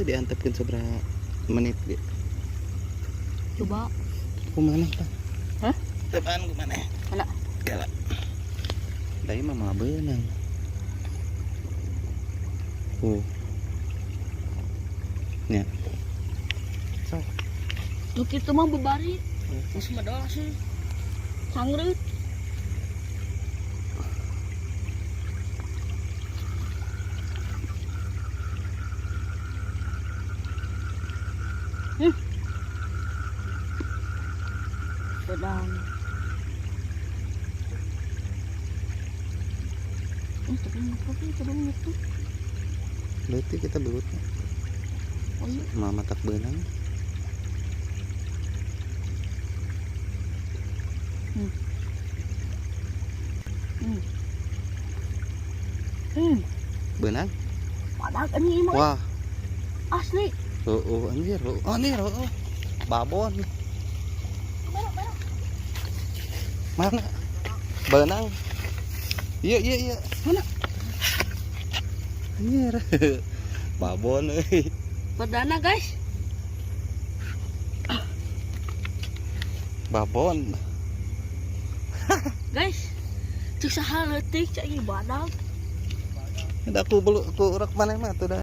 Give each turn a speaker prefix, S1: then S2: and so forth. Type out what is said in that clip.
S1: diantepkeun seberapa menit gitu.
S2: Coba.
S1: Kumaha tah?
S2: Hah?
S1: Tepaan kumaha?
S2: Mana?
S1: Gala. Dari mah beunang. Nya. Sok.
S2: Lu kitu mah bebari. Geus medal sih. Sangreut. Sedang. Tapi coba itu.
S1: Berarti kita belut.
S2: Oh iya.
S1: Mama tak beunang. Beunang?
S2: Padak ini mah.
S1: Wah.
S2: Asli.
S1: Anjir. Anjir. Babon. Mana? Beunang. Iya.
S2: Mana?
S1: Anjir. Babon euy.
S2: Perdana guys.
S1: Babon.
S2: Guys. Cek saha leutik cai badak.
S1: Ada aku belum aku urak mana mah tuh dah.